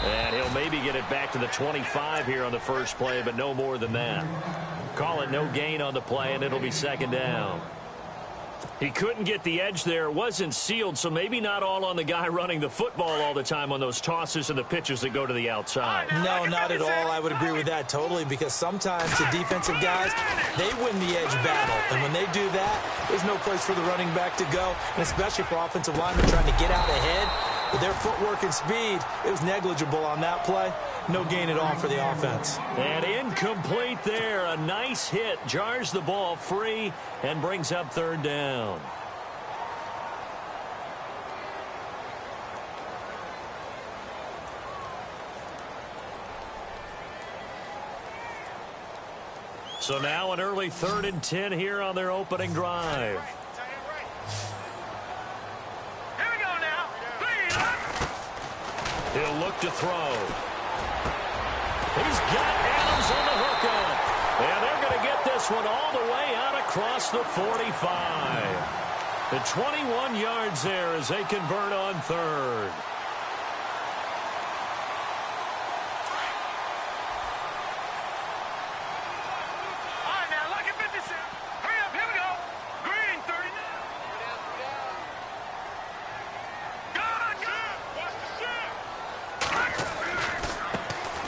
And he'll maybe get it back to the 25 here on the first play, but no more than that. Call it no gain on the play, and it'll be second down. He couldn't get the edge there. It wasn't sealed, so maybe not all on the guy running the football all the time on those tosses and the pitches that go to the outside. No, not at all. I would agree with that totally, because sometimes the defensive guys, they win the edge battle. And when they do that, there's no place for the running back to go, and especially for offensive linemen trying to get out ahead. With their footwork and speed, it was negligible on that play. No gain at all for the offense. And incomplete there. A nice hit. Jars the ball free and brings up third down. So now an early 3rd and 10 here on their opening drive. He'll look to throw. He's got Adams on the hookup. And they're going to get this one all the way out across the 45. The 21 yards there as they convert on 3rd.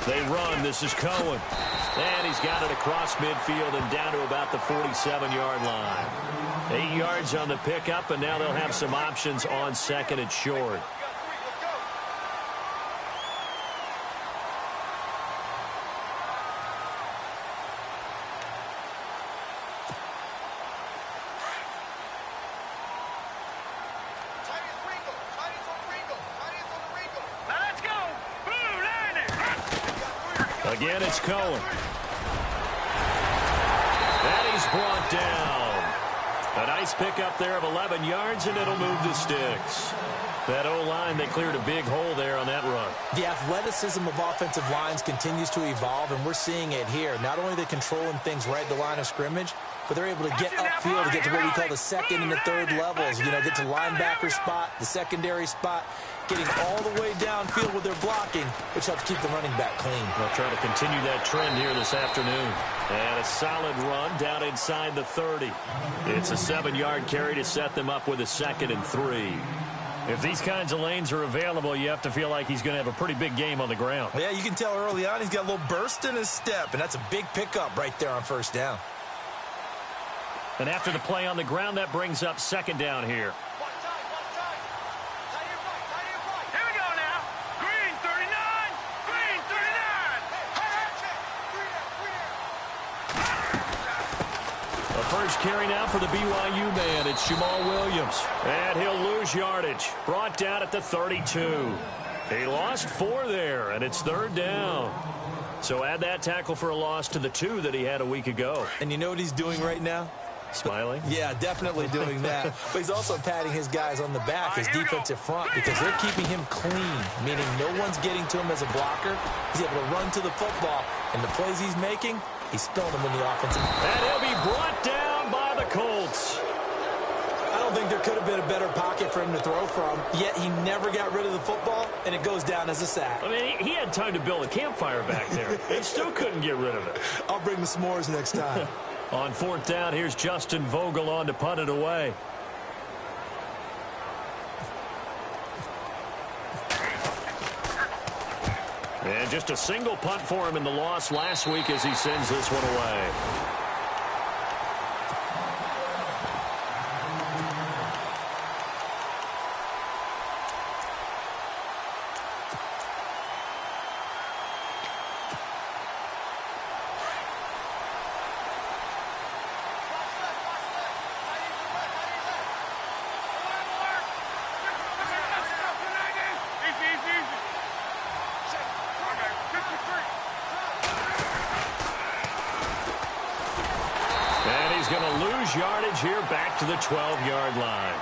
They run. This is Cohen. And he's got it across midfield and down to about the 47-yard line. 8 yards on the pickup, and now they'll have some options on 2nd and short. Again, it's Cohen. And he's brought down. A nice pickup there of 11 yards, and it'll move the sticks. That O-line, they cleared a big hole there on that run. The athleticism of offensive lines continues to evolve, and we're seeing it here. Not only are they controlling things right at the line of scrimmage, but they're able to get upfield to get to what we call the 2nd and the 3rd levels. You know, get to linebacker spot, the secondary spot, getting all the way downfield with their blocking, which helps keep the running back clean. They'll try to continue that trend here this afternoon. And a solid run down inside the 30. It's a 7-yard carry to set them up with a 2nd and 3. If these kinds of lanes are available, you have to feel like he's going to have a pretty big game on the ground. Yeah, you can tell early on he's got a little burst in his step, and that's a big pickup right there on 1st down. And after the play on the ground, that brings up 2nd down here. First carry now for the BYU man. It's Jamal Williams. And he'll lose yardage. Brought down at the 32. He lost 4 there, and it's 3rd down. So add that tackle for a loss to the 2 that he had a week ago. And you know what he's doing right now? Smiling? Yeah, definitely doing that. But he's also patting his guys on the back, his defensive front, because they're keeping him clean, meaning no one's getting to him as a blocker. He's able to run to the football, and the plays he's making, he's spilling them in the offensive. And he'll be brought down by the Colts. I don't think there could have been a better pocket for him to throw from, yet he never got rid of the football, and it goes down as a sack. I mean, he had time to build a campfire back there. He still couldn't get rid of it. I'll bring the s'mores next time. On 4th down, here's Justin Vogel on to punt it away. And just a single punt for him in the loss last week as he sends this one away. Yardage here back to the 12-yard line.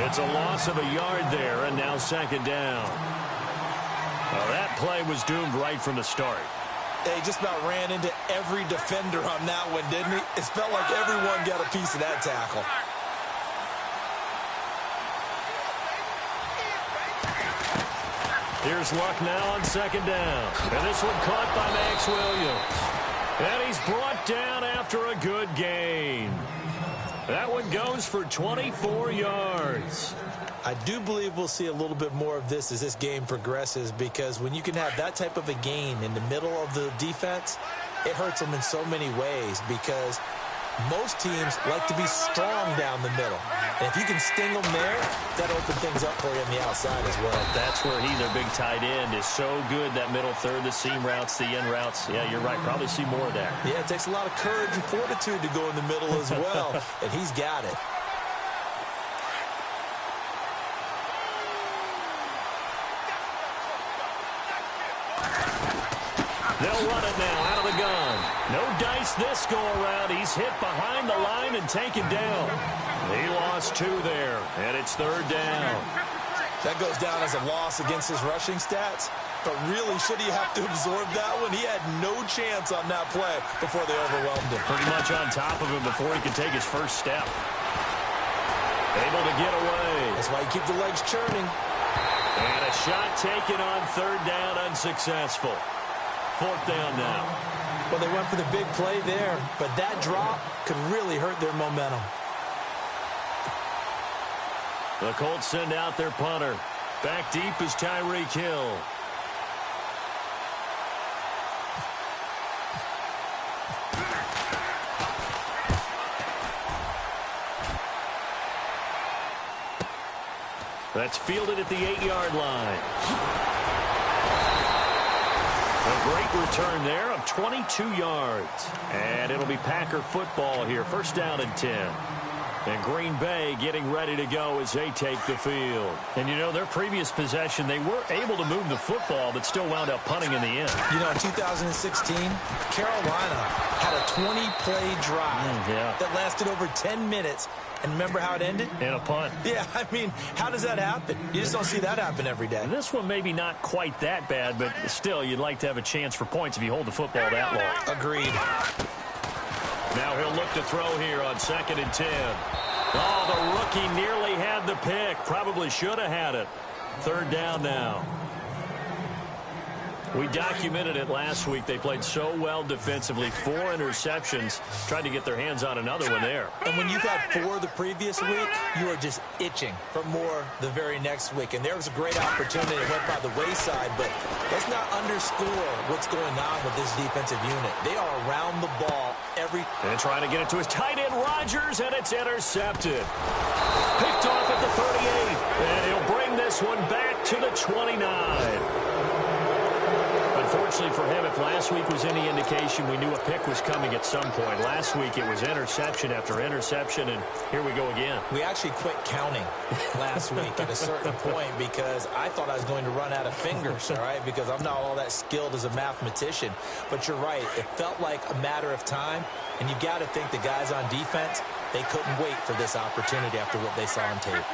It's a loss of a yard there, and now 2nd down. Well, that play was doomed right from the start. He just about ran into every defender on that one, didn't he? It felt like everyone got a piece of that tackle. Here's Luck now on second down. And this one caught by Max Williams. And he's brought down after a good gain. That one goes for 24 yards. I do believe we'll see a little bit more of this as this game progresses, because when you can have that type of a gain in the middle of the defense, it hurts them in so many ways, because most teams like to be strong down the middle. And if you can sting them there, that'll open things up for you on the outside as well. That's where their big tight end, is so good, that middle third, the seam routes, the in routes. Yeah, you're right. Probably see more of that. Yeah, it takes a lot of courage and fortitude to go in the middle as well, and he's got it. They'll run it now out of the gun. No dice this go-around. He's hit behind the line and taken down. He lost 2 there, and it's third down. That goes down as a loss against his rushing stats, but really, should he have to absorb that one? He had no chance on that play before they overwhelmed him. Pretty much on top of him before he could take his first step. Able to get away. That's why you keep the legs churning. And a shot taken on third down, unsuccessful. Fourth down now. Well, they went for the big play there, but that drop could really hurt their momentum. The Colts send out their punter. Back deep is Tyreek Hill. That's fielded at the 8-yard line. A great return there of 22 yards. And it'll be Packer football here. First down and 10. And Green Bay getting ready to go as they take the field. And, you know, their previous possession, they were able to move the football, but still wound up punting in the end. You know, in 2016, Carolina had a 20-play drive that lasted over 10 minutes. And remember how it ended? In a punt. Yeah, I mean, how does that happen? You just don't see that happen every day. And this one maybe not quite that bad, but still, you'd like to have a chance for points if you hold the football that long. Agreed. Now he'll look to throw here on second and 10. Oh, the rookie nearly had the pick. Probably should have had it. Third down now. We documented it last week. They played so well defensively. 4 interceptions. Tried to get their hands on another one there. And when you've had 4 the previous week, you are just itching for more the very next week. And there was a great opportunity. It went by the wayside, but let's not underscore what's going on with this defensive unit. They are around the ball And trying to get it to his tight end, Rodgers, and it's intercepted. Picked off at the 38. And he'll bring this one back to the 29. Unfortunately for him, if last week was any indication, we knew a pick was coming at some point. Last week it was interception after interception, and here we go again. We actually quit counting last week at a certain point because I thought I was going to run out of fingers, all right, because I'm not all that skilled as a mathematician. But you're right. It felt like a matter of time, and you got to think the guys on defense, they couldn't wait for this opportunity after what they saw on tape.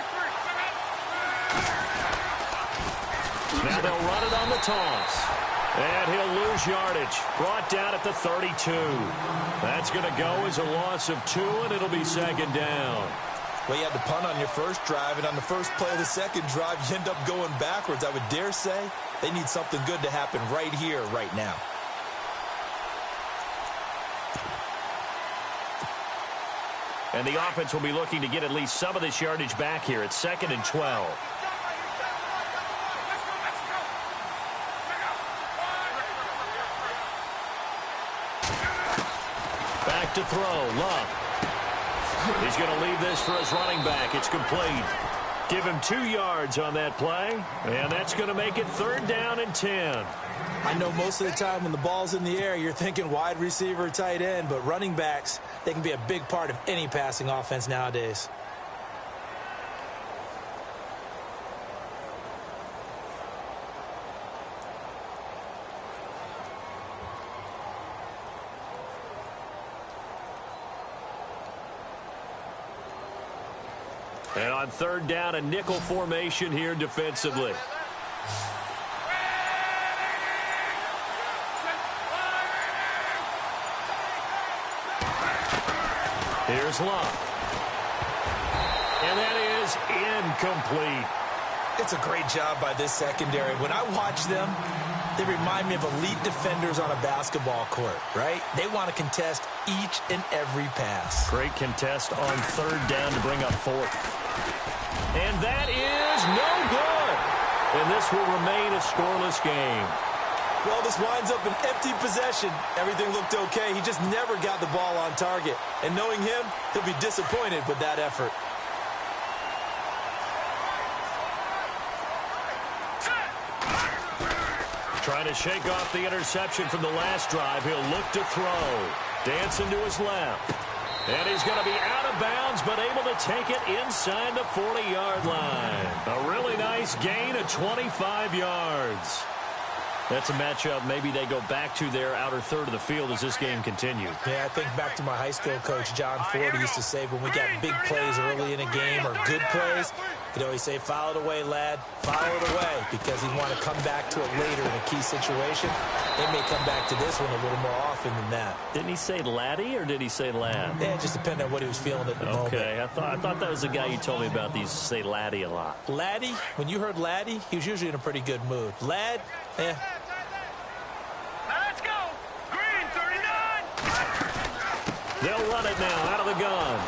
Now they'll run it on the toss. And he'll lose yardage. Brought down at the 32. That's going to go as a loss of 2, and it'll be second down. Well, you had to punt on your first drive, and on the first play of the second drive, you end up going backwards. I would dare say they need something good to happen right here, right now. And the offense will be looking to get at least some of this yardage back here. It's second and 12. Back to throw. Love. He's going to leave this for his running back. It's complete. Give him 2 yards on that play. And that's going to make it third down and 10. I know most of the time when the ball's in the air, you're thinking wide receiver, tight end. But running backs, they can be a big part of any passing offense nowadays. And on third down, a nickel formation here defensively. Here's Love. And that is incomplete. It's a great job by this secondary. When I watch them, they remind me of elite defenders on a basketball court, right? They want to contest each and every pass. Great contest on third down to bring up fourth. And that is no good. And this will remain a scoreless game. Well, this winds up an empty possession. Everything looked okay. He just never got the ball on target. And knowing him, he'll be disappointed with that effort. Trying to shake off the interception from the last drive. He'll look to throw. Dancing to his left. And he's going to be out of bounds, but able to take it inside the 40-yard line. A really nice gain of 25 yards. That's a matchup maybe they go back to their outer third of the field as this game continues. Yeah, I think back to my high school coach, John Ford, used to say when we got big plays early in a game or good plays, he'd always say, foul it away, lad, foul it away, because he'd want to come back to it later in a key situation. They may come back to this one a little more often than that. Didn't he say laddie or did he say lad? Yeah, it just depended on what he was feeling at the moment. Okay, I thought that was the guy you told me about. These say laddie a lot. Laddie, when you heard laddie, he was usually in a pretty good mood. Lad, eh. Let's go. Green 39. They'll run it now out of the gun.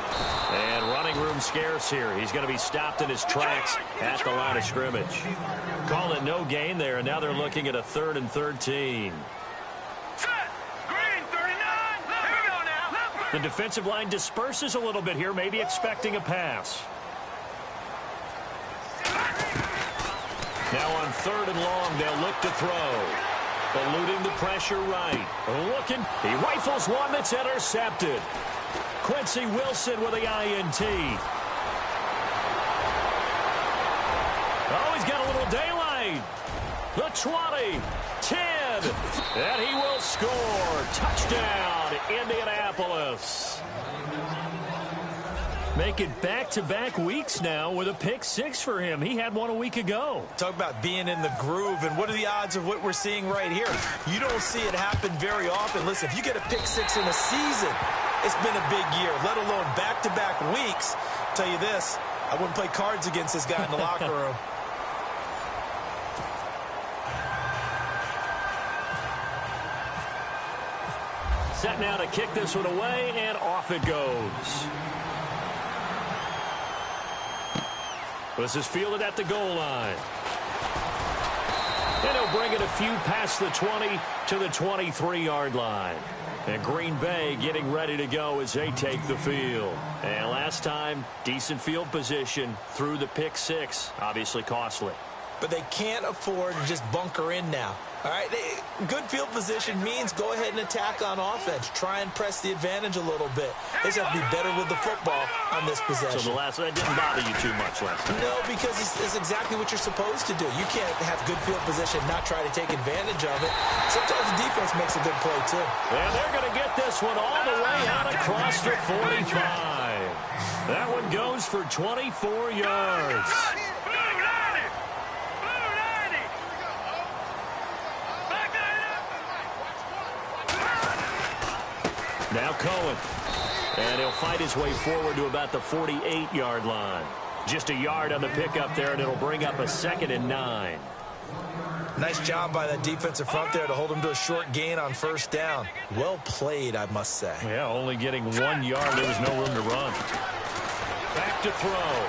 And running room scarce here. He's going to be stopped in his tracks at the line of scrimmage. Call it no gain there, and now they're looking at a 3rd and 13. Set. Green 39. Here we go now. The defensive line disperses a little bit here, maybe expecting a pass. Now on 3rd and long, they'll look to throw. Eluding the pressure right. Looking. He rifles one that's intercepted. Quincy Wilson with the INT. Oh, he's got a little daylight. The 20, 10, and he will score. Touchdown, Indianapolis. Make it back-to-back weeks now with a pick 6 for him. He had one a week ago. Talk about being in the groove, and what are the odds of what we're seeing right here? You don't see it happen very often. Listen, if you get a pick 6 in a season, it's been a big year, let alone back-to-back weeks. I'll tell you this, I wouldn't play cards against this guy in the locker room. Set now to kick this one away, and off it goes. This is fielded at the goal line. And he'll bring it a few past the 20 to the 23-yard line. And Green Bay getting ready to go as they take the field. And last time, decent field position through the pick 6. Obviously costly. But they can't afford to just bunker in now. All right, good field position means go ahead and attack on offense. Try and press the advantage a little bit. They just have to be better with the football on this possession. So that didn't bother you too much last time? No, because it's exactly what you're supposed to do. You can't have good field position and not try to take advantage of it. Sometimes the defense makes a good play, too. And they're going to get this one all the way out across the 45. That one goes for 24 yards. Now Cohen. And he'll fight his way forward to about the 48-yard line. Just a yard on the pickup there, and it'll bring up a 2nd and 9. Nice job by that defensive front there to hold him to a short gain on 1st down. Well played, I must say. Yeah, only getting 1 yard. There was no room to run. Back to throw.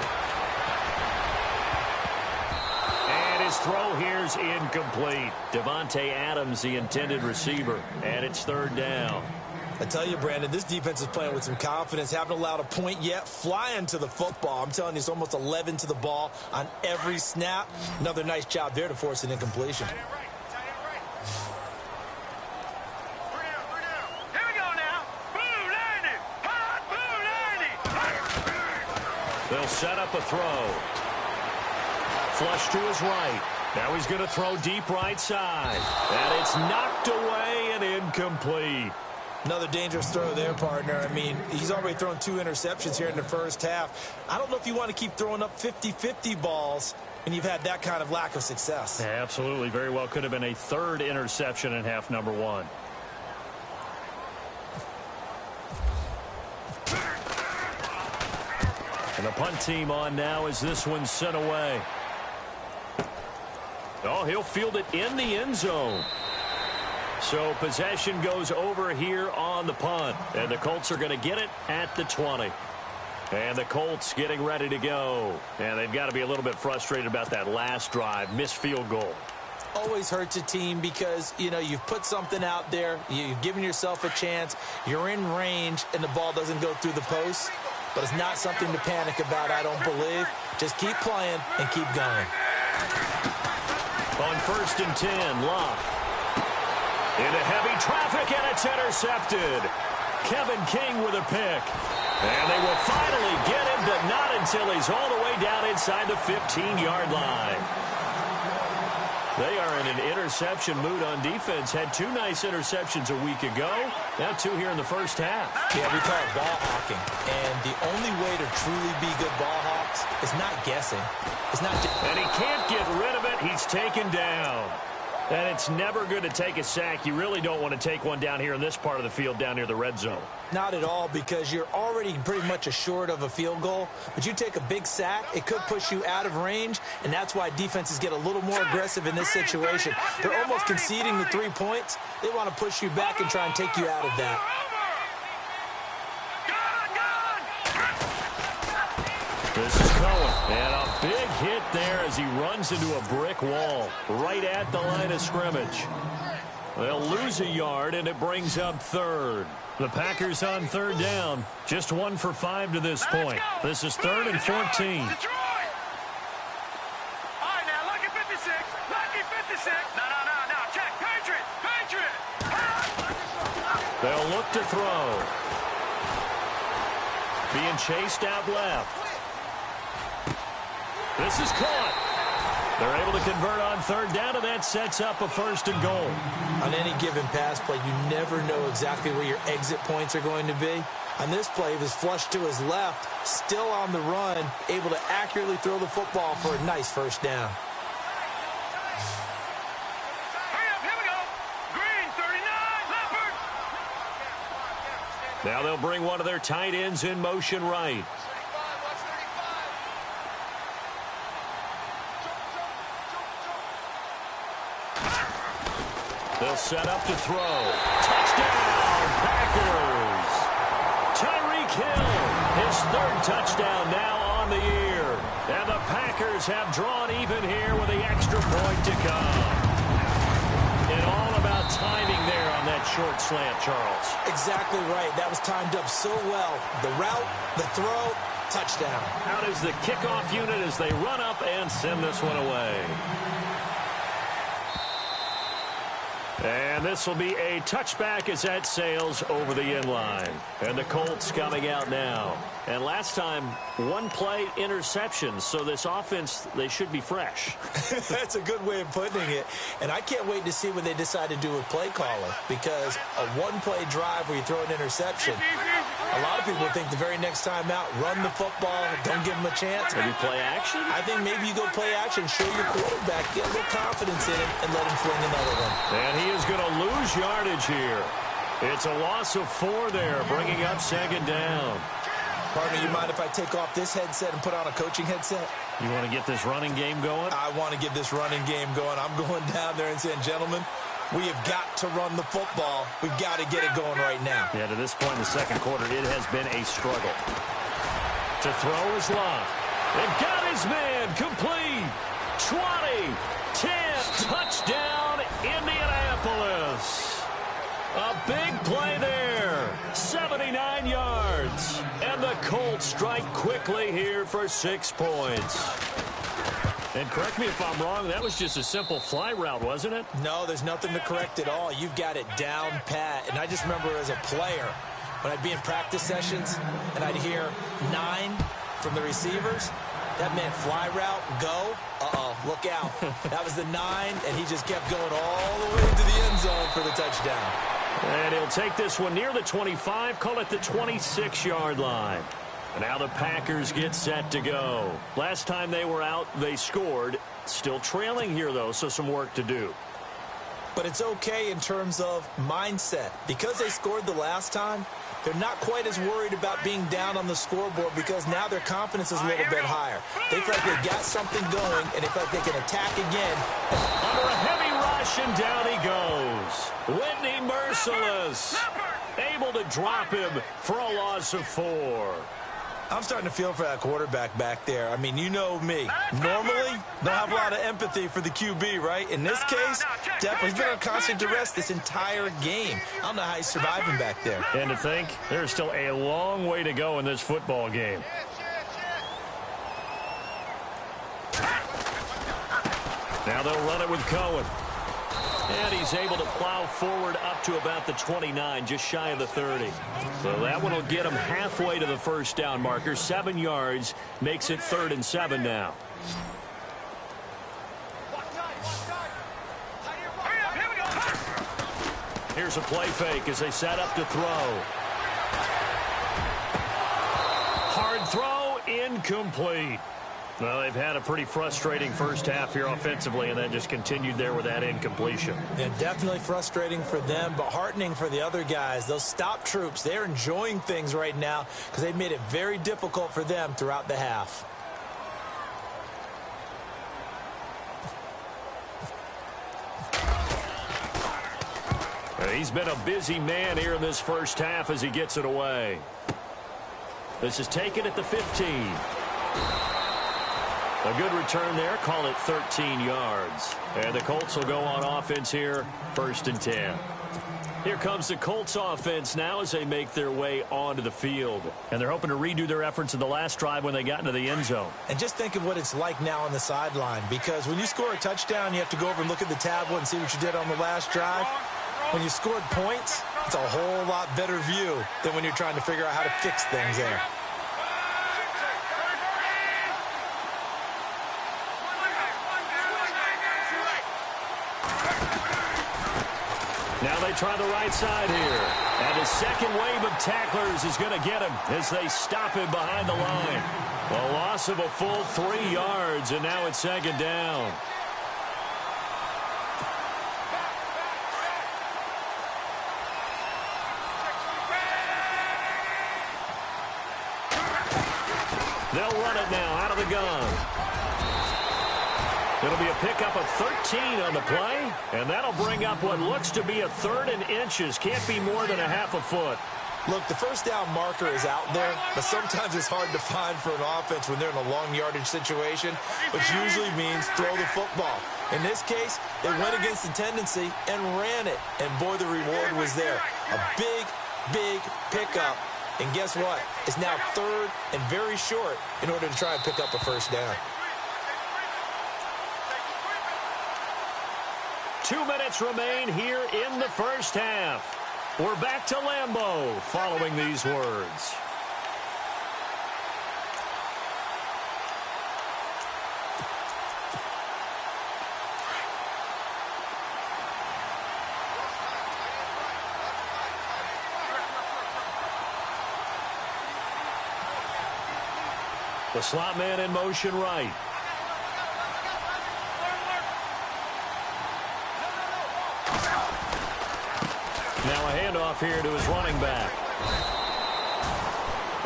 And his throw here's incomplete. Devontae Adams, the intended receiver. And it's 3rd down. I tell you, Brandon, this defense is playing with some confidence. Haven't allowed a point yet. Flying to the football. I'm telling you, it's almost 11 to the ball on every snap. Another nice job there to force an incompletion. Here we go now. Blue 90. Hot blue 90. They'll set up a throw. Flush to his right. Now he's going to throw deep right side. And it's knocked away and incomplete. Another dangerous throw there, partner. I mean, he's already thrown 2 interceptions here in the first half. I don't know if you want to keep throwing up 50-50 balls when you've had that kind of lack of success. Yeah, absolutely. Very well could have been a 3rd interception in half number 1. And the punt team on now as this one's sent away. Oh, he'll field it in the end zone. So possession goes over here on the punt. And the Colts are going to get it at the 20. And the Colts getting ready to go. And they've got to be a little bit frustrated about that last drive. Missed field goal. Always hurts a team because, you know, you've put something out there. You've given yourself a chance. You're in range, and the ball doesn't go through the post. But it's not something to panic about, I don't believe. Just keep playing and keep going. On 1st and 10, Locke. Into heavy traffic, and it's intercepted. Kevin King with a pick. And they will finally get him, but not until he's all the way down inside the 15-yard line. They are in an interception mood on defense. Had 2 nice interceptions a week ago. Now 2 here in the first half. Yeah, we call it ball hawking. And the only way to truly be good ball hawks is not guessing. It's not just... And he can't get rid of it. He's taken down. And it's never good to take a sack. You really don't want to take one down here in this part of the field down near the red zone. Not at all, because you're already pretty much assured of a field goal. But you take a big sack, it could push you out of range, and that's why defenses get a little more aggressive in this situation. They're almost conceding the 3 points. They want to push you back and try and take you out of that. This is Cohen, and a big hit there as he runs into a brick wall right at the line of scrimmage. They'll lose a yard, and it brings up 3rd. The Packers on 3rd down, just 1 for 5 to this point. This is 3rd and 14. All right, now, lucky 56. Lucky 56. No. Check. Patriot. They'll look to throw. Being chased out left. This is caught. They're able to convert on 3rd down, and that sets up a 1st and goal. On any given pass play, you never know exactly where your exit points are going to be. On this play, he was flushed to his left, still on the run, able to accurately throw the football for a nice 1st down. Hurry up, here we go. Green, 39, Leopard. Now they'll bring one of their tight ends in motion right. They'll set up to throw. Touchdown, Packers. Tyreek Hill, his 3rd touchdown now on the year. And the Packers have drawn even here with the extra point to come. And all about timing there on that short slant, Charles. Exactly right. That was timed up so well. The route, the throw, touchdown. Out is the kickoff unit as they run up and send this one away. And this will be a touchback as that sails over the end line. And the Colts coming out now. And last time, 1 play interception. So this offense, they should be fresh. That's a good way of putting it. And I can't wait to see what they decide to do with play calling. Because a 1-play drive where you throw an interception, a lot of people think the very next time out, run the football, don't give them a chance. Maybe play action? I think maybe you go play action, show your quarterback, get a little confidence in him, and let him fling another one. And he is going to lose yardage here. It's a loss of 4 there, bringing up 2nd down. Partner, you mind if I take off this headset and put on a coaching headset? You want to get this running game going? I want to get this running game going. I'm going down there and saying, gentlemen, we have got to run the football. We've got to get it going right now. Yeah, to this point in the 2nd quarter, it has been a struggle. To throw is Locke. They've got his man complete. 20, 10, touchdown, Indianapolis. A big play there. 79 yards. And the Colts strike quickly here for 6 points. And correct me if I'm wrong, that was just a simple fly route, wasn't it? No, there's nothing to correct at all. You've got it down pat. And I just remember as a player, when I'd be in practice sessions and I'd hear 9 from the receivers, that meant fly route, go. Uh-oh, look out. That was the 9, and he just kept going all the way to the end zone for the touchdown. And he'll take this one near the 25, call it the 26-yard line. And now the Packers get set to go. Last time they were out, they scored. Still trailing here, though, so some work to do. But it's okay in terms of mindset. Because they scored the last time, they're not quite as worried about being down on the scoreboard because now their confidence is a little bit higher. They feel like they got something going, and they feel like they can attack again. Under a heavy rush, and down he goes. Whitney merciless. Able to drop him for a loss of 4. I'm starting to feel for that quarterback back there. I mean, you know me. Normally, don't have a lot of empathy for the QB, right? In this case, definitely he's been on constant duress this entire game. I don't know how he's surviving back there. And to think, there's still a long way to go in this football game. Now they'll run it with Cohen. And he's able to plow forward up to about the 29, just shy of the 30. So that one will get him halfway to the first down marker. 7 yards makes it 3rd and 7 now. Here's a play fake as they set up to throw. Hard throw, incomplete. Well, they've had a pretty frustrating first half here offensively, and then just continued there with that incompletion. Yeah, definitely frustrating for them, but heartening for the other guys. Those stop troops, they're enjoying things right now because they've made it very difficult for them throughout the half. He's been a busy man here in this first half as he gets it away. This is taken at the 15. A good return there. Call it 13 yards. And the Colts will go on offense here, 1st and 10. Here comes the Colts offense now as they make their way onto the field. And they're hoping to redo their efforts in the last drive when they got into the end zone. And just think of what it's like now on the sideline, because when you score a touchdown, you have to go over and look at the tablet and see what you did on the last drive. When you scored points, it's a whole lot better view than when you're trying to figure out how to fix things there. Now they try the right side here. And his second wave of tacklers is going to get him as they stop him behind the line. A loss of a full 3 yards, and now it's 2nd down. They'll run it now out of the gun. It'll be a pickup of 13 on the play, and that'll bring up what looks to be a 3rd and inches. Can't be more than a half a foot. Look, the first down marker is out there, but sometimes it's hard to find for an offense when they're in a long yardage situation, which usually means throw the football. In this case, they went against the tendency and ran it, and boy, the reward was there. A big, big pickup, and guess what? It's now 3rd and very short in order to try and pick up a first down. 2 minutes remain here in the first half. We're back to Lambeau following these words. The slot man in motion right. Now a handoff here to his running back.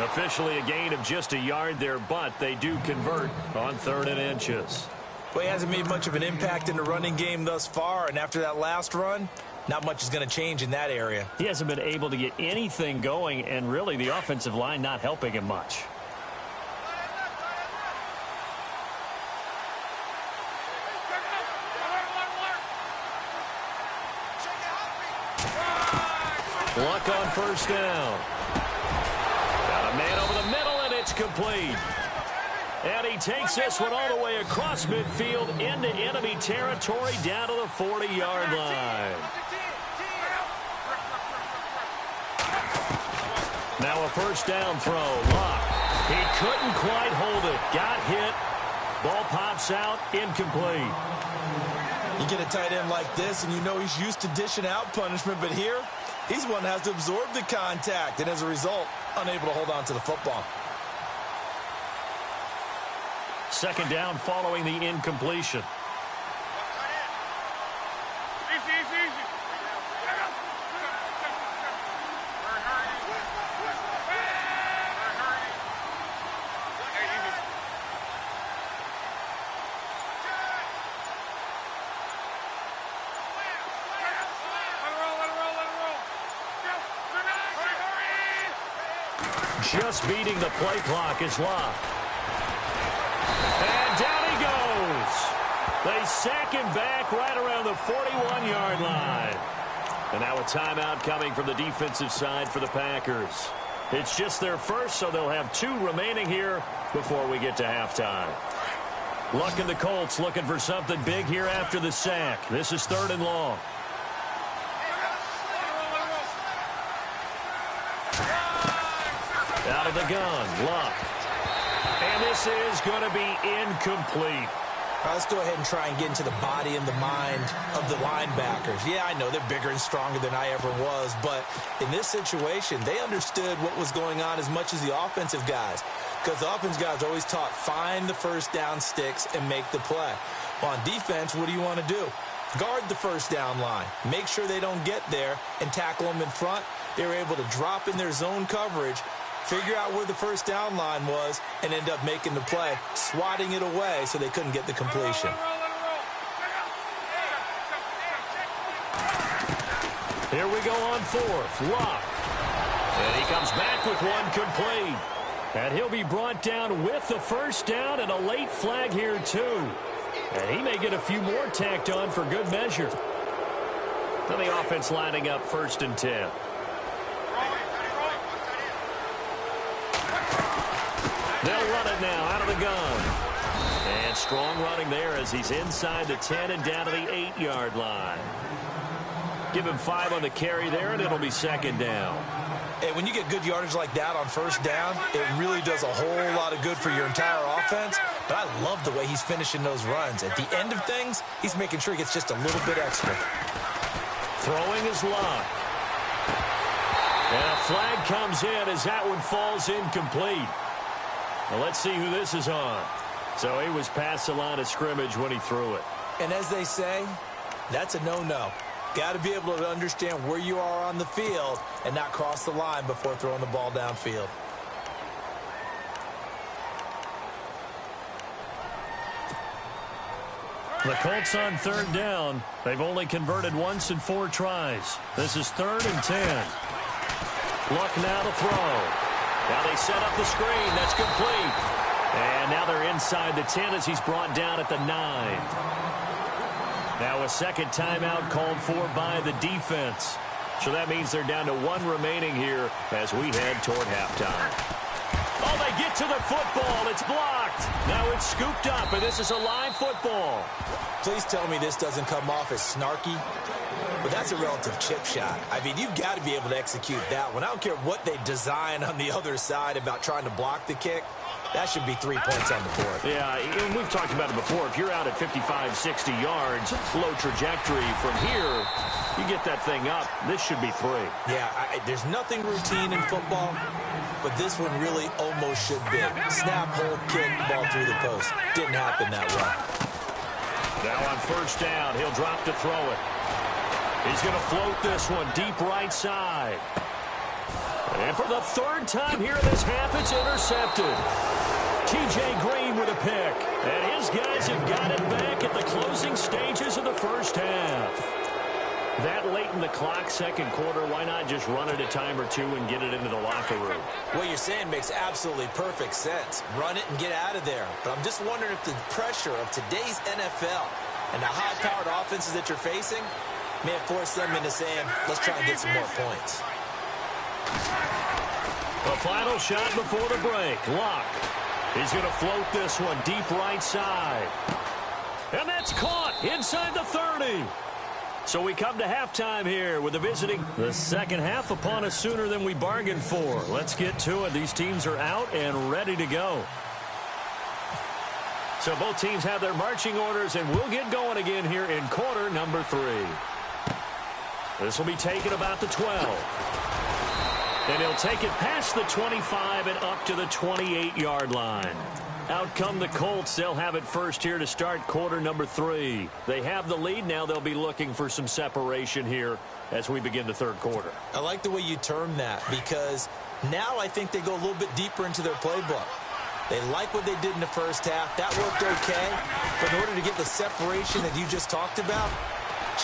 Officially a gain of just a yard there, but they do convert on 3rd and inches. Well, he hasn't made much of an impact in the running game thus far, and after that last run, not much is going to change in that area. He hasn't been able to get anything going, and really the offensive line not helping him much. Luck on 1st down. Got a man over the middle, and it's complete. And he takes this one all the way across midfield into enemy territory down to the 40-yard line. Now a 1st down throw. Luck. He couldn't quite hold it. Got hit. Ball pops out. Incomplete. You get a tight end like this, and you know he's used to dishing out punishment, but here, he's one that has to absorb the contact, and as a result, unable to hold on to the football. 2nd down following the incompletion. Easy, easy. Just beating the play clock is Locke. And down he goes. They sack him back right around the 41-yard line. And now a timeout coming from the defensive side for the Packers. It's just their first, so they'll have 2 remaining here before we get to halftime. Luck and the Colts looking for something big here after the sack. This is 3rd and long. Out of the gun, Luck. And this is going to be incomplete. Let's go ahead and try and get into the body and the mind of the linebackers. Yeah, I know they're bigger and stronger than I ever was, but in this situation, they understood what was going on as much as the offensive guys, because the offensive guys are always taught, find the first down sticks and make the play. Well, on defense, what do you want to do? Guard the first down line. Make sure they don't get there and tackle them in front. They were able to drop in their zone coverage, figure out where the first down line was, and end up making the play, swatting it away so they couldn't get the completion. Here we go on 4th. Luck. And he comes back with one complete. And he'll be brought down with the first down and a late flag here, too. And he may get a few more tacked on for good measure. Then the offense lining up 1st and 10. They'll run it now out of the gun. And strong running there as he's inside the 10 and down to the 8-yard line. Give him 5 on the carry there, and it'll be 2nd down. And when you get good yardage like that on first down, it really does a whole lot of good for your entire offense. But I love the way he's finishing those runs. At the end of things, he's making sure he gets just a little bit extra. Throwing his Luck. And a flag comes in as that one falls incomplete. Well, let's see who this is on. So he was past the line of scrimmage when he threw it. And as they say, that's a no-no. Got to be able to understand where you are on the field and not cross the line before throwing the ball downfield. The Colts on 3rd down. They've only converted once in 4 tries. This is 3rd and 10. Luck now to throw. Now they set up the screen. That's complete. And now they're inside the 10 as he's brought down at the 9. Now a second timeout called for by the defense. So that means they're down to 1 remaining here as we head toward halftime. Oh, they get to the football. It's blocked. Now it's scooped up, and this is a live football. Please tell me this doesn't come off as snarky, but that's a relative chip shot. I mean, you've got to be able to execute that one. I don't care what they design on the other side about trying to block the kick. That should be 3 points on the board. Yeah, and we've talked about it before. If you're out at 55, 60 yards, low trajectory from here, you get that thing up, this should be 3. Yeah, there's nothing routine in football, but this one really almost should be. Snap, hold, kick, ball through the post. Didn't happen that way. Now on 1st down, he'll drop to throw it. He's going to float this one deep right side. And for the 3rd time here in this half, it's intercepted. T.J. Green with a pick. And his guys have got it back at the closing stages of the first half. That late in the clock, 2nd quarter, why not just run it a time or 2 and get it into the locker room? What you're saying makes absolutely perfect sense. Run it and get out of there. But I'm just wondering if the pressure of today's NFL and the high-powered offenses that you're facing may have forced them into saying, let's try and get some more points. The final shot before the break. Luck. He's going to float this one deep right side. And that's caught inside the 30. So we come to halftime here with the visiting. The second half upon us sooner than we bargained for. Let's get to it. These teams are out and ready to go. So both teams have their marching orders, and we'll get going again here in quarter number 3. This will be taken about the 12. And he'll take it past the 25 and up to the 28-yard line. Out come the Colts. They'll have it first here to start quarter number 3. They have the lead. Now they'll be looking for some separation here as we begin the 3rd quarter. I like the way you term that, because now I think they go a little bit deeper into their playbook. They like what they did in the first half. That worked okay. But in order to get the separation that you just talked about,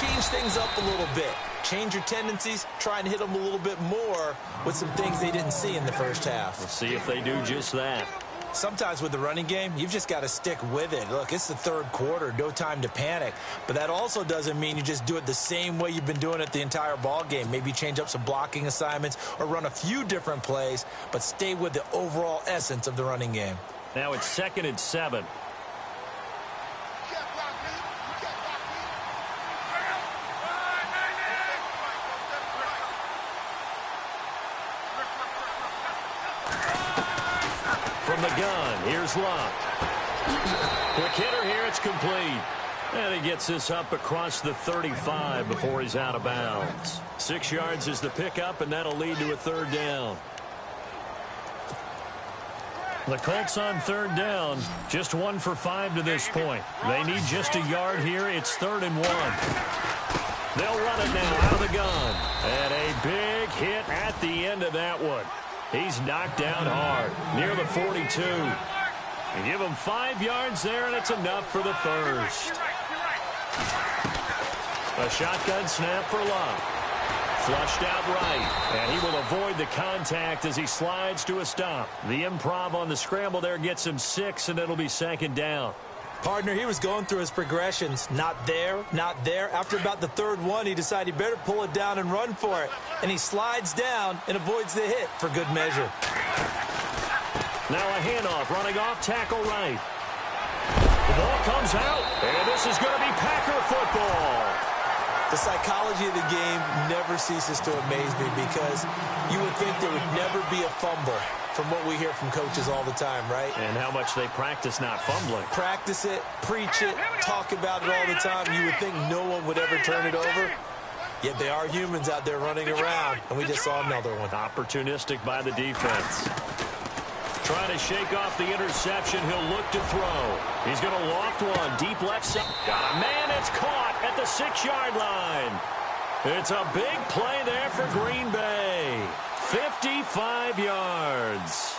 change things up a little bit. Change your tendencies, try and hit them a little bit more with some things they didn't see in the first half. We'll see if they do just that. Sometimes with the running game, you've just got to stick with it. Look, it's the third quarter, no time to panic. But that also doesn't mean you just do it the same way you've been doing it the entire ball game. Maybe change up some blocking assignments or run a few different plays, but stay with the overall essence of the running game. Now it's 2nd and 7. From the gun, here's Luck. Quick hitter here, it's complete. And he gets this up across the 35 before he's out of bounds. 6 yards is the pickup, and that'll lead to a 3rd down. The Colts on 3rd down, just 1 for 5 to this point. They need just a yard here. It's 3rd and 1. They'll run it now out of the gun. And a big hit at the end of that one. He's knocked down hard, near the 42. And give him 5 yards there, and it's enough for the first. A shotgun snap for Love. Flushed out right, and he will avoid the contact as he slides to a stop. The improv on the scramble there gets him 6, and it'll be 2nd down. Partner, he was going through his progressions. Not there, not there. After about the 3rd one, he decided he better pull it down and run for it. And he slides down and avoids the hit for good measure. Now a handoff, running off, tackle right. The ball comes out, and this is going to be Packer football. The psychology of the game never ceases to amaze me because you would think there would never be a fumble from what we hear from coaches all the time, right? And how much they practice not fumbling. Practice it, preach it, talk about it all the time. You would think no one would ever turn it over. Yet they are humans out there running around, and we just saw another one. Opportunistic by the defense. Trying to shake off the interception. He'll look to throw. He's going to loft one. Deep left side. Got a man. It's caught at the 6-yard line. It's a big play there for Green Bay. 55 yards.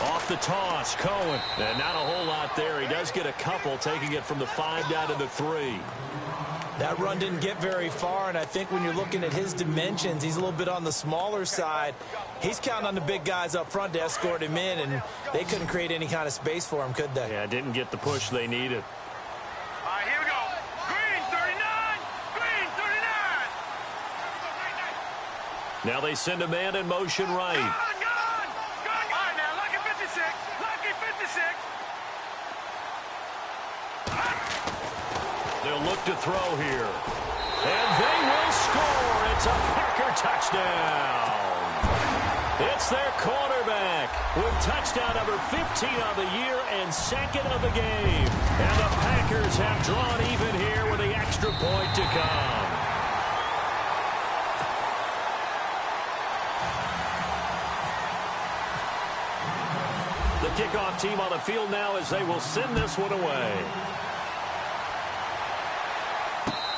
Off the toss, Cohen. And not a whole lot there. He does get a couple, taking it from the 5 down to the 3. That run didn't get very far, and I think when you're looking at his dimensions, he's a little bit on the smaller side. He's counting on the big guys up front to escort him in, and they couldn't create any kind of space for him, could they? Yeah, didn't get the push they needed. All right, here we go. Green 39. Green 39. Now they send a man in motion right. Gun. All right, now, lucky 56. Lucky 56. They'll look to throw here. And they will score. It's a Packer touchdown. It's their quarterback with touchdown number 15 of the year and 2nd of the game. And the Packers have drawn even here with the extra point to come. The kickoff team on the field now as they will send this one away.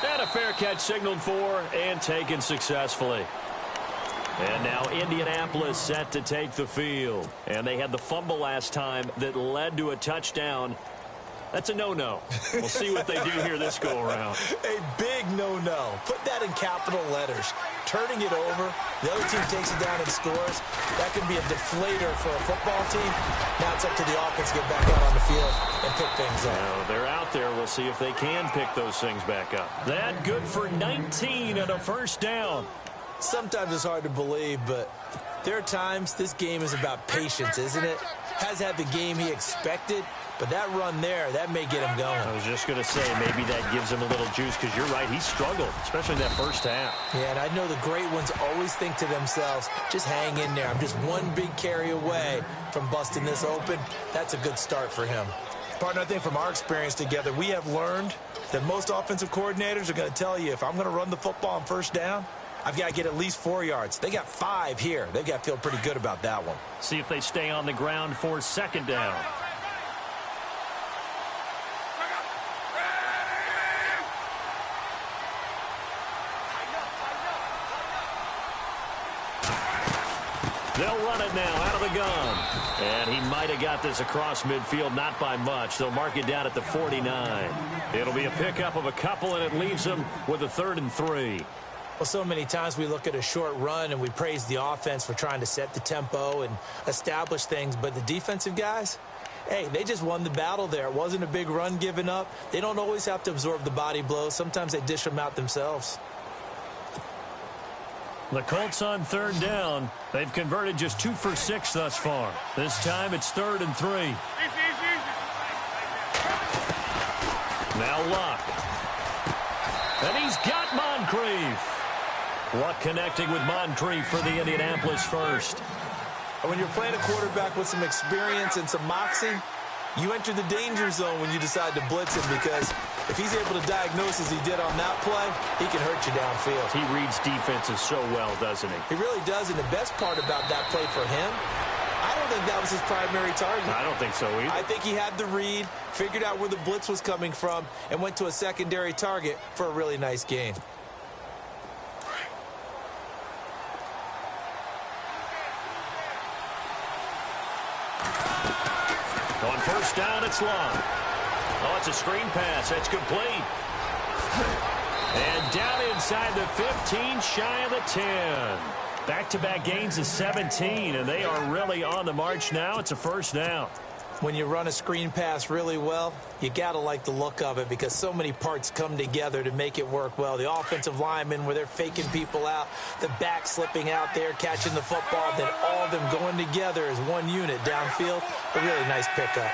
And a fair catch signaled for and taken successfully. And now Indianapolis set to take the field. And they had the fumble last time that led to a touchdown. That's a no-no. We'll see what they do here this go-around. A big no-no. Put that in capital letters. Turning it over, the other team takes it down and scores. That can be a deflator for a football team. Now it's up to the offense to get back out on the field and pick things up. Now, they're out there. We'll see if they can pick those things back up. That good for 19 and a 1st down. Sometimes it's hard to believe, but there are times this game is about patience, isn't it? Has had the game he expected, but that run there, that may get him going. I was just going to say, maybe that gives him a little juice, because you're right, he struggled, especially in that first half. Yeah, and I know the great ones always think to themselves, just hang in there. I'm just one big carry away from busting this open. That's a good start for him. Partner, I think from our experience together, we have learned that most offensive coordinators are going to tell you, if I'm going to run the football on 1st down, I've got to get at least 4 yards. They got 5 here. They've got to feel pretty good about that one. See if they stay on the ground for 2nd down. They'll run it now out of the gun. And he might have got this across midfield, not by much. They'll mark it down at the 49. It'll be a pickup of a couple, and it leaves them with a 3rd and 3. Well, so many times we look at a short run and we praise the offense for trying to set the tempo and establish things, but the defensive guys, hey, they just won the battle there. It wasn't a big run given up. They don't always have to absorb the body blows. Sometimes they dish them out themselves. The Colts on 3rd down. They've converted just 2 for 6 thus far. This time it's 3rd and 3. Now Luck. And he's got Moncrief. Luck connecting with Moncrief for the Indianapolis first. When you're playing a quarterback with some experience and some moxie, you enter the danger zone when you decide to blitz him, because if he's able to diagnose as he did on that play, he can hurt you downfield. He reads defenses so well, doesn't he? He really does, and the best part about that play for him, I don't think that was his primary target. I don't think so either. I think he had the read, figured out where the blitz was coming from, and went to a secondary target for a really nice gain. On 1st down, it's Long. Oh, it's a screen pass. That's complete. And down inside the 15, shy of the 10. Back-to-back gains of 17, and they are really on the march now. It's a 1st down. When you run a screen pass really well, you got to like the look of it, because so many parts come together to make it work well. The offensive linemen, where they're faking people out, the back slipping out there, catching the football, then all of them going together as one unit downfield. A really nice pickup.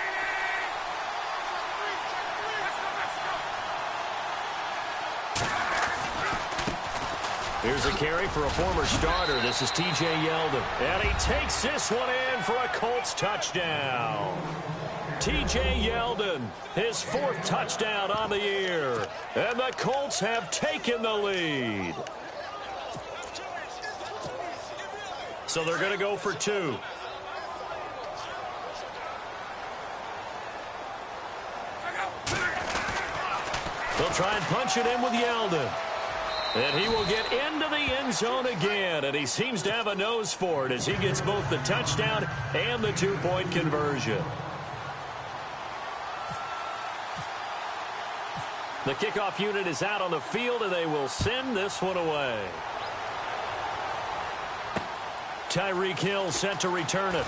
Here's a carry for a former starter. This is TJ Yeldon. And he takes this one in for a Colts touchdown. TJ Yeldon, his 4th touchdown on the year. And the Colts have taken the lead. So they're going to go for 2. They'll try and punch it in with Yeldon. And he will get into the end zone again, and he seems to have a nose for it as he gets both the touchdown and the 2-point conversion. The kickoff unit is out on the field, and they will send this one away. Tyreek Hill set to return it.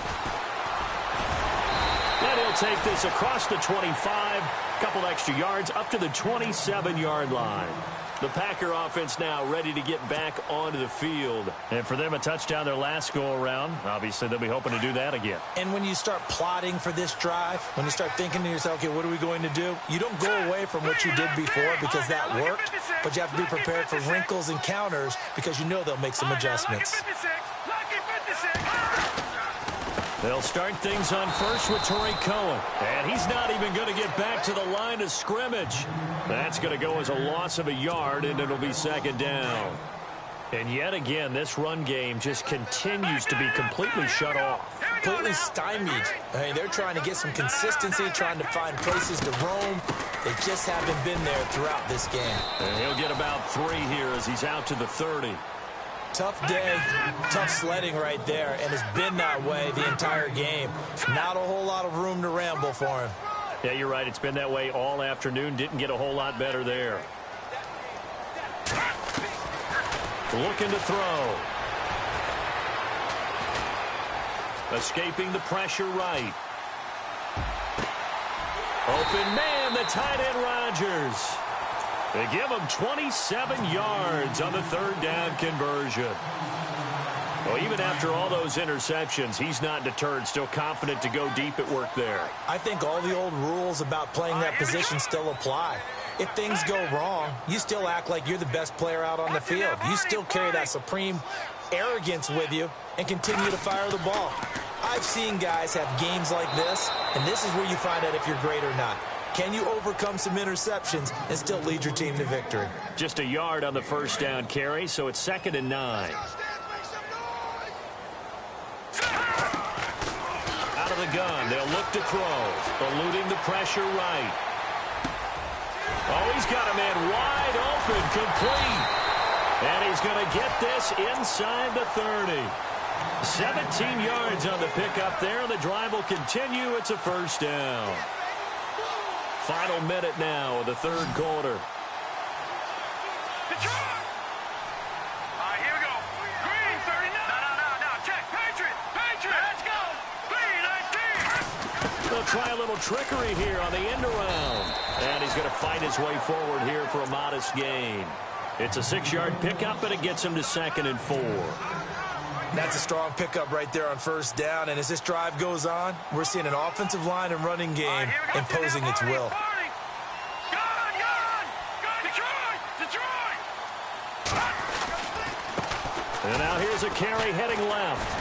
And he'll take this across the 25, couple extra yards up to the 27-yard line. The Packer offense now ready to get back onto the field. And for them, a touchdown their last go-around. Obviously, they'll be hoping to do that again. And when you start plotting for this drive, when you start thinking to yourself, okay, what are we going to do? You don't go away from what you did before because that worked, but you have to be prepared for wrinkles and counters because you know they'll make some adjustments. They'll start things on first with Torrey Cohen. And he's not even going to get back to the line of scrimmage. That's going to go as a loss of a yard, and it'll be 2nd down. And yet again, this run game just continues to be completely shut off. Completely stymied. I mean, they're trying to get some consistency, trying to find places to roam. They just haven't been there throughout this game. And he'll get about 3 here as he's out to the 30. Tough day, tough sledding right there, and it's been that way the entire game. Not a whole lot of room to ramble for him. Yeah, you're right. It's been that way all afternoon. Didn't get a whole lot better there. Looking to throw. Escaping the pressure right. Open man, the tight end Rodgers. They give him 27 yards on the 3rd down conversion. Well, even after all those interceptions, he's not deterred, still confident to go deep at work there. I think all the old rules about playing that position still apply. If things go wrong, you still act like you're the best player out on the field. You still carry that supreme arrogance with you and continue to fire the ball. I've seen guys have games like this, and this is where you find out if you're great or not. Can you overcome some interceptions and still lead your team to victory? Just a yard on the 1st down carry, so it's 2nd and 9. Out of the gun, they'll look to throw. Eluding the pressure right. Oh, he's got a man wide open, complete. And he's going to get this inside the 30. 17 yards on the pickup there. The drive will continue. It's a first down. Final minute now of the third quarter. Here we go. Green, 39. No. Check. Patriot. Let's go. Green, 19. They'll try a little trickery here on the end around. And he's going to fight his way forward here for a modest gain. It's a 6-yard pickup, and it gets him to 2nd and 4. That's a strong pickup right there on first down. And as this drive goes on, we're seeing an offensive line and running game imposing its will. And now here's a carry heading left.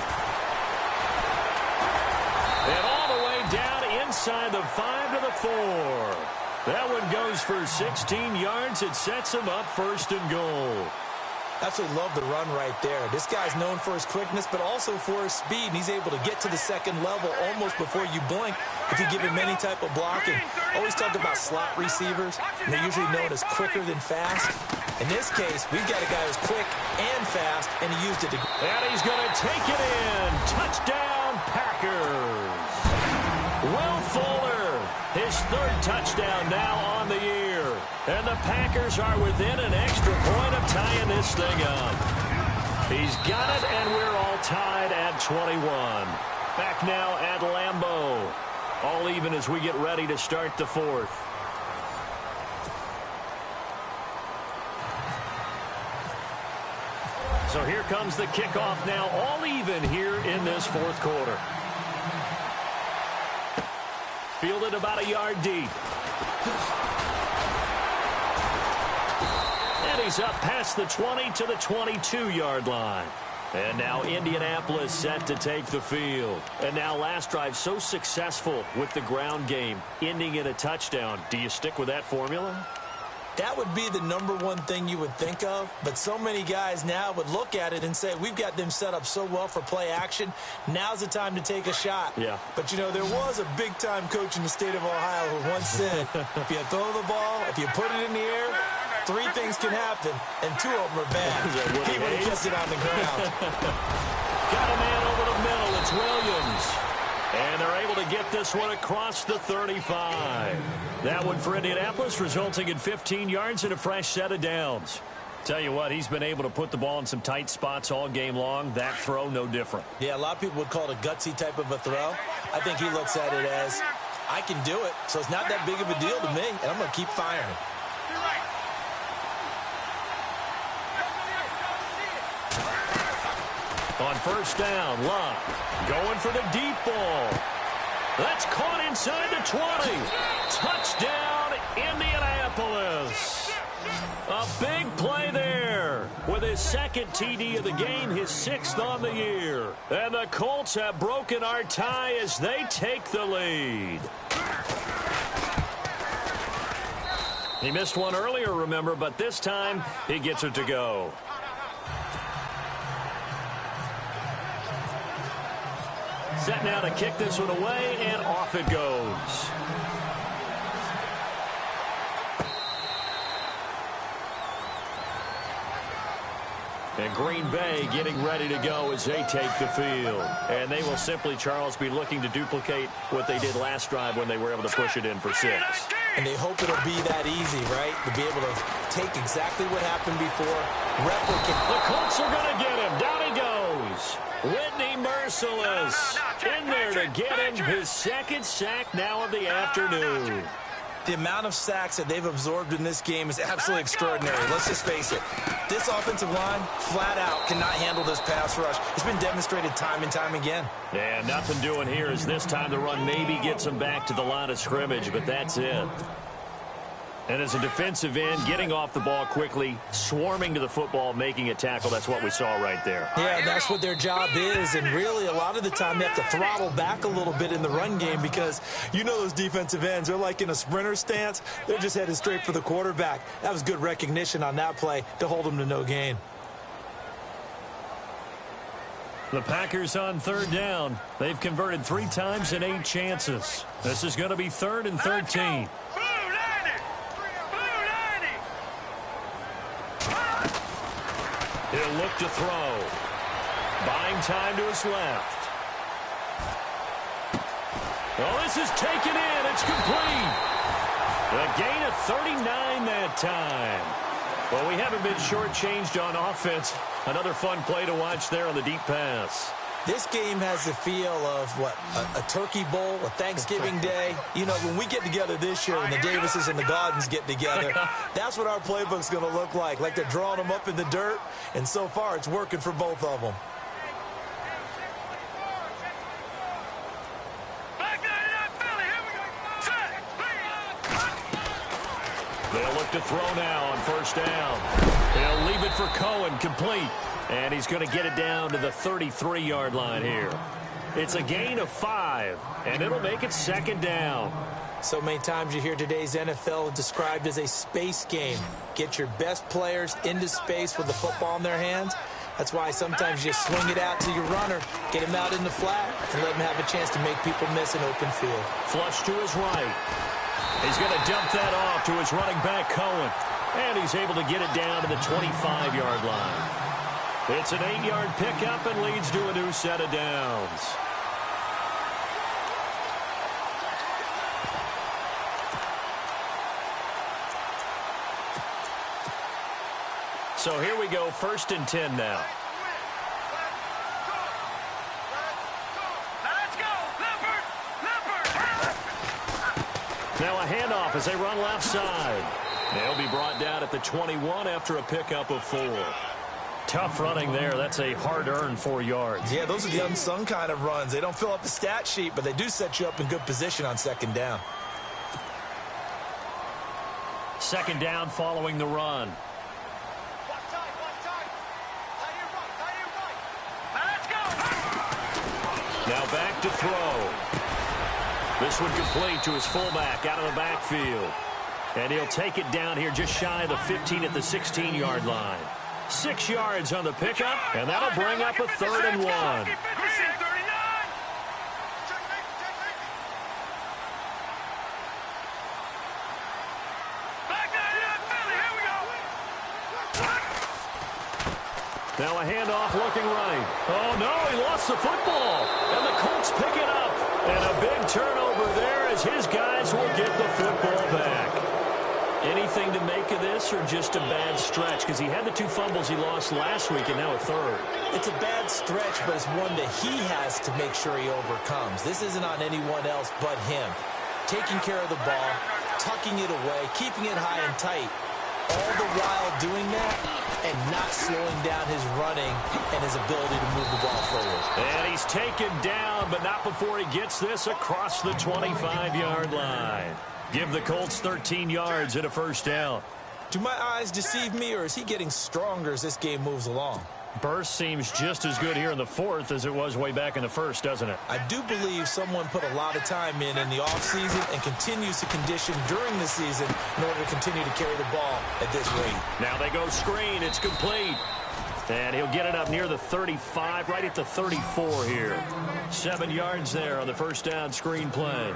And all the way down inside the 5 to the 4. That one goes for 16 yards. It sets him up 1st and goal. Absolutely love the run right there. This guy's known for his quickness, but also for his speed. And he's able to get to the 2nd level almost before you blink if you give him any type of blocking. Always talk about slot receivers, and they're usually known as quicker than fast. In this case, we've got a guy who's quick and fast, and he used it to... And he's going to take it in. Touchdown, Packers. Will Fuller, his 3rd touchdown now on the year. And the Packers are within an extra point of tying this thing up. He's got it, and we're all tied at 21. Back now at Lambeau. All even as we get ready to start the 4th. So here comes the kickoff now, all even here in this 4th quarter. Fielded about a yard deep. And he's up past the 20 to the 22-yard line. And now Indianapolis set to take the field. And now last drive so successful with the ground game, ending in a touchdown. Do you stick with that formula? That would be the #1 thing you would think of, but so many guys now would look at it and say, we've got them set up so well for play action, now's the time to take a shot. Yeah. But, you know, there was a big-time coach in the state of Ohio who once said, if you throw the ball, if you put it in the air, 3 things can happen, and 2 of them are bad. He would have kept it on the ground. Got a man over the middle. It's Williams. And they're able to get this one across the 35. That one for Indianapolis, resulting in 15 yards and a fresh set of downs. Tell you what, he's been able to put the ball in some tight spots all game long. That throw, no different. Yeah, a lot of people would call it a gutsy type of a throw. I think he looks at it as, I can do it, so it's not that big of a deal to me, and I'm going to keep firing. On first down, Love going for the deep ball. That's caught inside the 20. Touchdown, Indianapolis. A big play there with his 2nd TD of the game, his 6th on the year. And the Colts have broken our tie as they take the lead. He missed one earlier, remember, but this time he gets it to go. Set now to kick this one away, and off it goes. And Green Bay getting ready to go as they take the field. And they will simply, Charles, be looking to duplicate what they did last drive when they were able to push it in for 6. And they hope it'll be that easy, right? To be able to take exactly what happened before, replicate. The Colts are going to get him. Down he goes. Whitney Merciless in there to get him his 2nd sack now of the afternoon. The amount of sacks that they've absorbed in this game is absolutely extraordinary. Let's just face it. This offensive line, flat out, cannot handle this pass rush. It's been demonstrated time and time again. Yeah, nothing doing here as this time the run maybe gets them back to the line of scrimmage, but that's it. And as a defensive end, getting off the ball quickly, swarming to the football, making a tackle, that's what we saw right there. Yeah, that's what their job is, and really a lot of the time they have to throttle back a little bit in the run game because you know those defensive ends, they're like in a sprinter stance. They're just headed straight for the quarterback. That was good recognition on that play to hold them to no gain. The Packers on 3rd down. They've converted 3 times in 8 chances. This is going to be 3rd and 13. He'll look to throw. Buying time to his left. Oh, this is taken in. It's complete. A gain of 39 that time. Well, we haven't been shortchanged on offense. Another fun play to watch there on the deep pass. This game has the feel of, what, a turkey bowl, a Thanksgiving day. You know, when we get together this year and the Davises and the Gardens get together, that's what our playbook's going to look like they're drawing them up in the dirt, and so far it's working for both of them. They'll look to throw now on first down. They'll leave it for Cohen, complete. And he's going to get it down to the 33-yard line here. It's a gain of 5, and it'll make it second down. So many times you hear today's NFL described as a space game. Get your best players into space with the football in their hands. That's why sometimes you swing it out to your runner, get him out in the flat, and let him have a chance to make people miss an open field. Flush to his right. He's going to dump that off to his running back, Cohen. And he's able to get it down to the 25-yard line. It's an 8-yard pickup and leads to a new set of downs. So here we go, 1st and 10 now. Now a handoff as they run left side. They'll be brought down at the 21 after a pickup of 4. Tough running there. That's a hard-earned 4 yards. Yeah, those are the unsung kind of runs. They don't fill up the stat sheet, but they do set you up in good position on second down. Second down following the run. Now back to throw. This one complete to his fullback out of the backfield. And he'll take it down here just shy of the 15 at the 16-yard line. 6 yards on the pickup, and that'll bring up a 3rd and 1. Now a handoff looking right. Oh, no, he lost the football. And the Colts pick it up. And a big turnover there as his guys will get the football back. Anything to make of this or just a bad stretch? Because he had the 2 fumbles he lost last week and now a 3rd. It's a bad stretch, but it's one that he has to make sure he overcomes. This isn't on anyone else but him. Taking care of the ball, tucking it away, keeping it high and tight. All the while doing that and not slowing down his running and his ability to move the ball forward. And he's taken down, but not before he gets this across the 25-yard line. Give the Colts 13 yards and a first down. Do my eyes deceive me, or is he getting stronger as this game moves along? Burst seems just as good here in the 4th as it was way back in the 1st, doesn't it? I do believe someone put a lot of time in the offseason and continues to condition during the season in order to continue to carry the ball at this rate. Now they go screen. It's complete. And he'll get it up near the 35, right at the 34 here. 7 yards there on the first down screen play.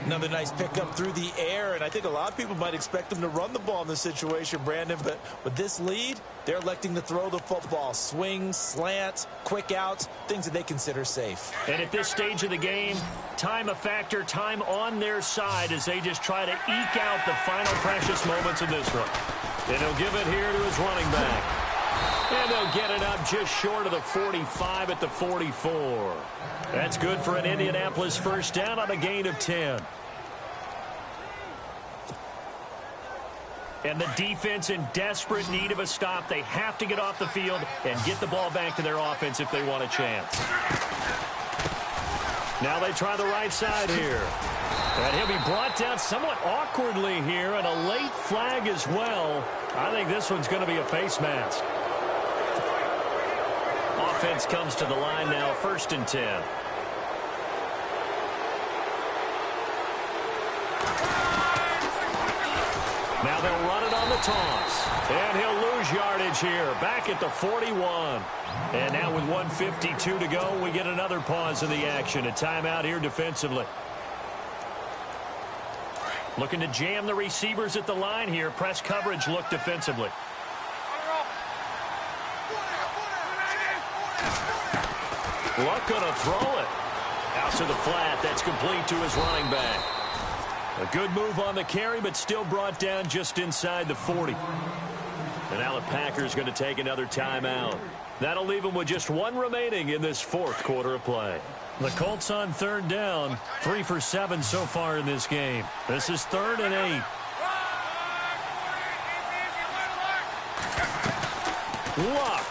Another nice pickup through the air, and I think a lot of people might expect him to run the ball in this situation, Brandon, but with this lead, they're electing to throw the football. Swings, slants, quick outs, things that they consider safe. And at this stage of the game, time a factor, time on their side as they just try to eke out the final precious moments of this one. And he'll give it here to his running back. And they'll get it up just short of the 45 at the 44. That's good for an Indianapolis first down on a gain of 10. And the defense in desperate need of a stop. They have to get off the field and get the ball back to their offense if they want a chance. Now they try the right side here. And he'll be brought down somewhat awkwardly here, and a late flag as well. I think this one's going to be a face mask. Offense comes to the line now, 1st and 10. Now they'll run it on the toss. And he'll lose yardage here, back at the 41. And now with 1:52 to go, we get another pause in the action. A timeout here defensively. Looking to jam the receivers at the line here. Press coverage look defensively. Luck gonna throw it. Out to the flat. That's complete to his running back. A good move on the carry, but still brought down just inside the 40. And now the Packers going to take another timeout. That'll leave them with just one remaining in this fourth quarter of play. The Colts on third down, 3 for 7 so far in this game. This is 3rd and 8. Luck.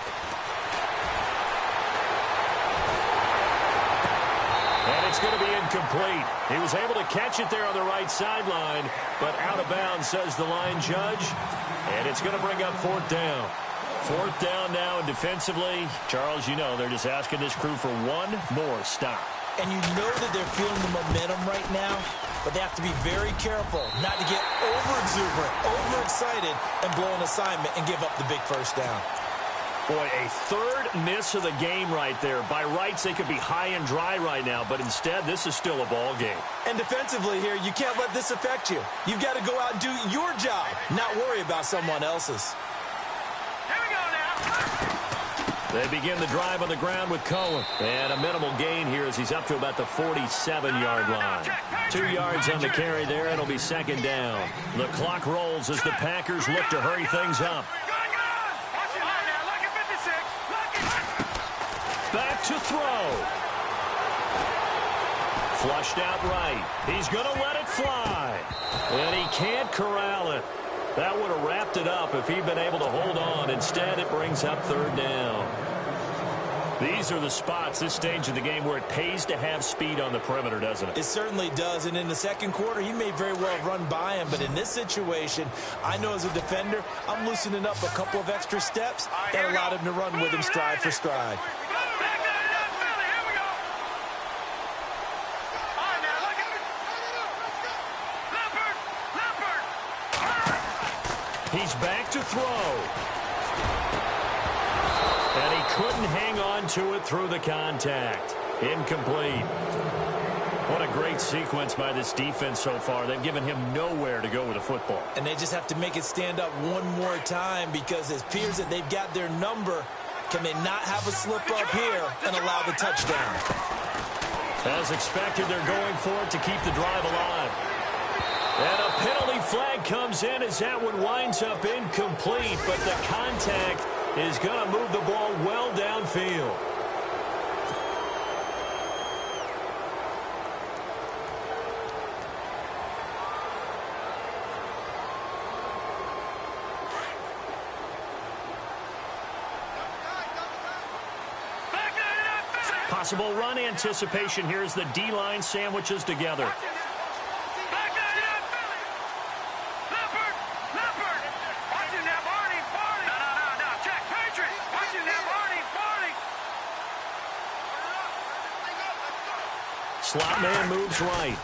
And it's going to be incomplete. He was able to catch it there on the right sideline, but out of bounds, says the line judge. And it's going to bring up 4th down. 4th down now, and defensively, Charles, you know, they're just asking this crew for one more stop. And you know that they're feeling the momentum right now, but they have to be very careful not to get over-exuberant, overexcited, and blow an assignment and give up the big first down. Boy, a 3rd miss of the game right there. By rights, they could be high and dry right now, but instead, this is still a ball game. And defensively here, you can't let this affect you. You've got to go out and do your job, not worry about someone else's. Here we go now. They begin the drive on the ground with Cohen. And a minimal gain here as he's up to about the 47-yard line. 2 yards on the carry there. It'll be 2nd down. The clock rolls as the Packers look to hurry things up. Back to throw. Flushed out right. He's going to let it fly. And he can't corral it. That would have wrapped it up if he'd been able to hold on. Instead, it brings up 3rd down. These are the spots, this stage of the game, where it pays to have speed on the perimeter, doesn't it? It certainly does. And in the second quarter, he may very well run by him. But in this situation, I know as a defender, I'm loosening up a couple of extra steps that allowed him to run with him stride for stride. He's back to throw. And he couldn't hang on to it through the contact. Incomplete. What a great sequence by this defense so far. They've given him nowhere to go with the football. And they just have to make it stand up one more time because it appears that they've got their number. Can they not have a slip up here and allow the touchdown? As expected, they're going for it to keep the drive alive. And a penalty flag comes in as that one winds up incomplete, but the contact is going to move the ball well downfield. Possible run anticipation here as the D-line sandwiches together. Slot man moves right.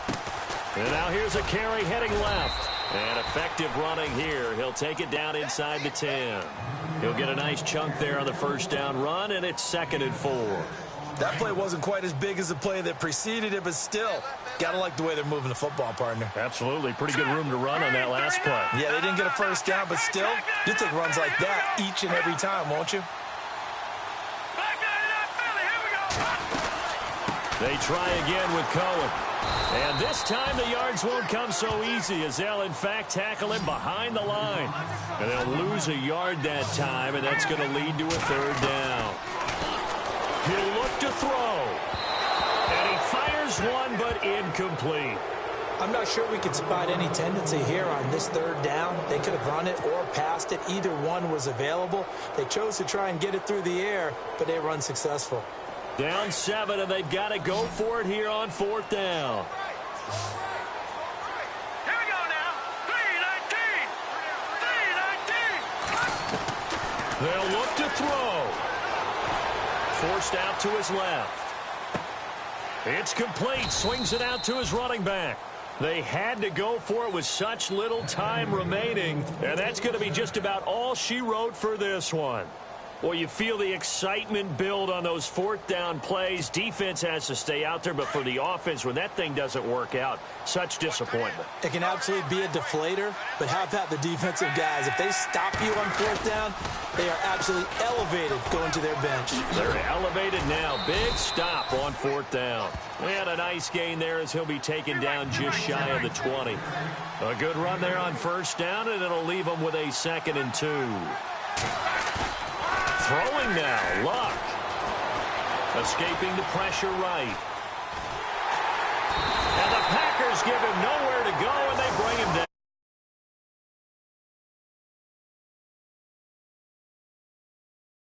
And now here's a carry heading left. And effective running here. He'll take it down inside the 10. He'll get a nice chunk there on the first down run, and it's 2nd and 4. That play wasn't quite as big as the play that preceded it, but still, got to like the way they're moving the football, partner. Absolutely. Pretty good room to run on that last play. Yeah, they didn't get a first down, but still, you take runs like that each and every time, won't you? They try again with Cohen. And this time the yards won't come so easy as they'll, in fact, tackle him behind the line. And they'll lose a yard that time, and that's going to lead to a 3rd down. He'll look to throw. And he fires one, but incomplete. I'm not sure we could spot any tendency here on this 3rd down. They could have run it or passed it. Either one was available. They chose to try and get it through the air, but they run successful. Down 7, and they've got to go for it here on 4th down. Here we go now. 3-19. 3-19. They'll look to throw. Forced out to his left. It's complete. Swings it out to his running back. They had to go for it with such little time remaining, and that's going to be just about all she wrote for this one. Well, you feel the excitement build on those fourth down plays. Defense has to stay out there, but for the offense, when that thing doesn't work out, such disappointment. It can absolutely be a deflator, but how about the defensive guys? If they stop you on fourth down, they are absolutely elevated going to their bench. They're elevated now. Big stop on fourth down. We had a nice gain there as he'll be taken down just shy of the 20. A good run there on first down, and it'll leave him with a 2nd and 2. Throwing now, Luck. Escaping the pressure right. And the Packers give him nowhere to go, and they bring him down.